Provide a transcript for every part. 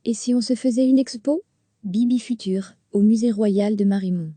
Et si on se faisait une expo? Bibi Futur, au Musée Royal de Marimont.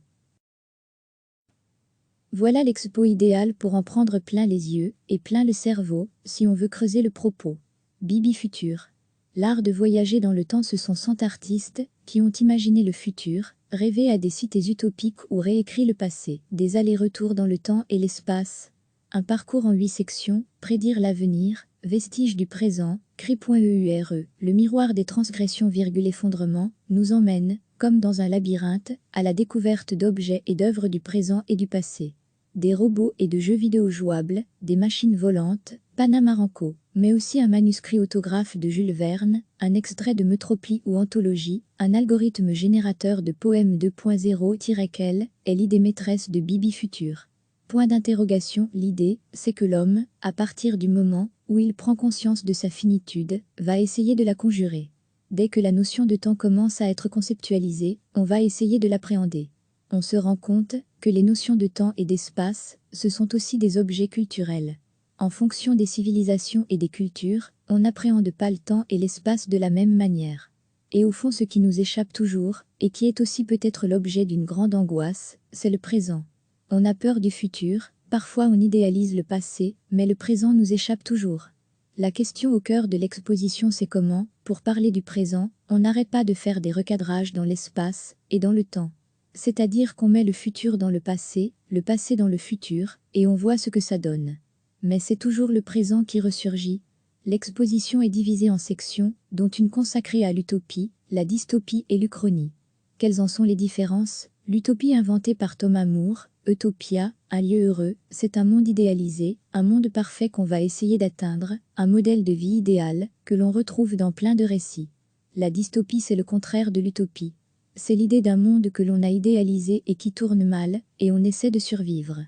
Voilà l'expo idéale pour en prendre plein les yeux et plein le cerveau, si on veut creuser le propos. Bibi Futur. L'art de voyager dans le temps, ce sont 100 artistes qui ont imaginé le futur, rêvé à des cités utopiques ou réécrit le passé, des allers-retours dans le temps et l'espace. Un parcours en 8 sections, prédire l'avenir, vestiges du présent, cri.eure, le miroir des transgressions, effondrement, nous emmène, comme dans un labyrinthe, à la découverte d'objets et d'œuvres du présent et du passé. Des robots et de jeux vidéo jouables, des machines volantes, Panamarenco, mais aussi un manuscrit autographe de Jules Verne, un extrait de Metroplie ou Anthologie, un algorithme générateur de poèmes 2.0-quelle est l'idée maîtresse de Bibi Futur. Point d'interrogation, l'idée, c'est que l'homme, à partir du moment où il prend conscience de sa finitude, va essayer de la conjurer. Dès que la notion de temps commence à être conceptualisée, on va essayer de l'appréhender. On se rend compte que les notions de temps et d'espace, ce sont aussi des objets culturels. En fonction des civilisations et des cultures, on n'appréhende pas le temps et l'espace de la même manière. Et au fond, ce qui nous échappe toujours, et qui est aussi peut-être l'objet d'une grande angoisse, c'est le présent. On a peur du futur, parfois on idéalise le passé, mais le présent nous échappe toujours. La question au cœur de l'exposition, c'est comment, pour parler du présent, on n'arrête pas de faire des recadrages dans l'espace et dans le temps. C'est-à-dire qu'on met le futur dans le passé dans le futur, et on voit ce que ça donne. Mais c'est toujours le présent qui ressurgit. L'exposition est divisée en sections, dont une consacrée à l'utopie, la dystopie et l'uchronie. Quelles en sont les différences? L'utopie inventée par Thomas More, Utopia, un lieu heureux, c'est un monde idéalisé, un monde parfait qu'on va essayer d'atteindre, un modèle de vie idéal, que l'on retrouve dans plein de récits. La dystopie, c'est le contraire de l'utopie. C'est l'idée d'un monde que l'on a idéalisé et qui tourne mal, et on essaie de survivre.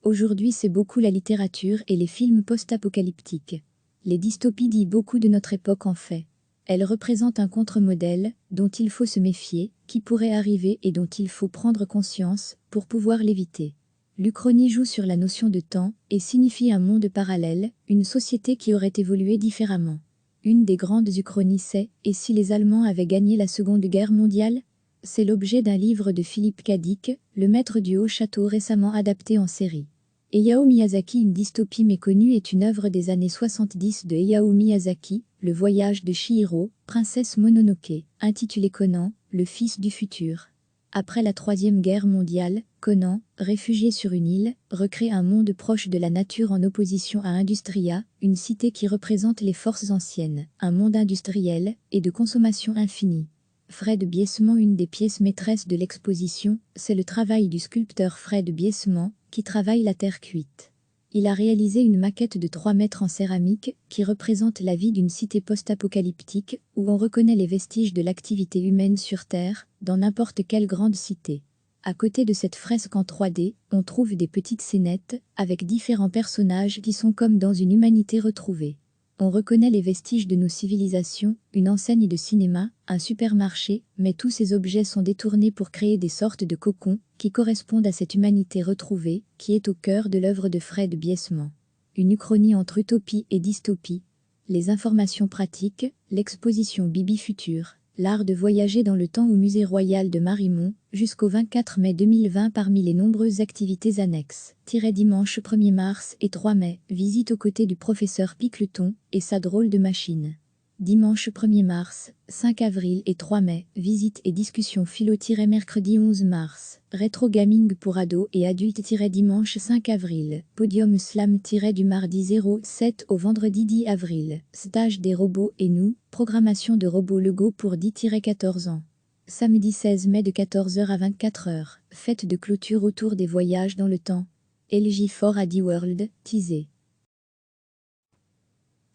Aujourd'hui, c'est beaucoup la littérature et les films post-apocalyptiques. Les dystopies disent beaucoup de notre époque en fait. Elles représentent un contre-modèle dont il faut se méfier, qui pourrait arriver et dont il faut prendre conscience pour pouvoir l'éviter. L'uchronie joue sur la notion de temps et signifie un monde parallèle, une société qui aurait évolué différemment. Une des grandes uchronies, c'est « Et si les Allemands avaient gagné la Seconde Guerre mondiale ?» C'est l'objet d'un livre de Philippe K. Dick, le maître du haut château, récemment adapté en série. Hayao Miyazaki, une dystopie méconnue, est une œuvre des années 70 de Hayao Miyazaki, Le voyage de Chihiro, princesse Mononoke, intitulé Conan, le fils du futur. Après la Troisième Guerre mondiale, Conan, réfugié sur une île, recrée un monde proche de la nature en opposition à Industria, une cité qui représente les forces anciennes, un monde industriel et de consommation infinie. Fred Biesman, une des pièces maîtresses de l'exposition, c'est le travail du sculpteur Fred Biesman, qui travaille la terre cuite. Il a réalisé une maquette de 3 mètres en céramique qui représente la vie d'une cité post-apocalyptique où on reconnaît les vestiges de l'activité humaine sur Terre, dans n'importe quelle grande cité. À côté de cette fresque en 3D, on trouve des petites scénettes avec différents personnages qui sont comme dans une humanité retrouvée. On reconnaît les vestiges de nos civilisations, une enseigne de cinéma, un supermarché, mais tous ces objets sont détournés pour créer des sortes de cocons qui correspondent à cette humanité retrouvée qui est au cœur de l'œuvre de Fred Biesman. Une uchronie entre utopie et dystopie. Les informations pratiques, l'exposition Bibi Futur, l'art de voyager dans le temps au Musée Royal de Marimont, jusqu'au 24 mai 2020 parmi les nombreuses activités annexes. Dimanche 1er mars et 3 mai, visite aux côtés du professeur Picleton et sa drôle de machine. Dimanche 1er mars, 5 avril et 3 mai, visite et discussion philo-mercredi 11 mars, rétro gaming pour ados et adultes-dimanche 5 avril, podium slam- du mardi 07 au vendredi 10 avril, stage des robots et nous, programmation de robots Lego pour 10-14 ans. Samedi 16 mai de 14h à 24h, fête de clôture autour des voyages dans le temps. LG4 AD World, teasé.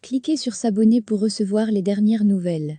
Cliquez sur s'abonner pour recevoir les dernières nouvelles.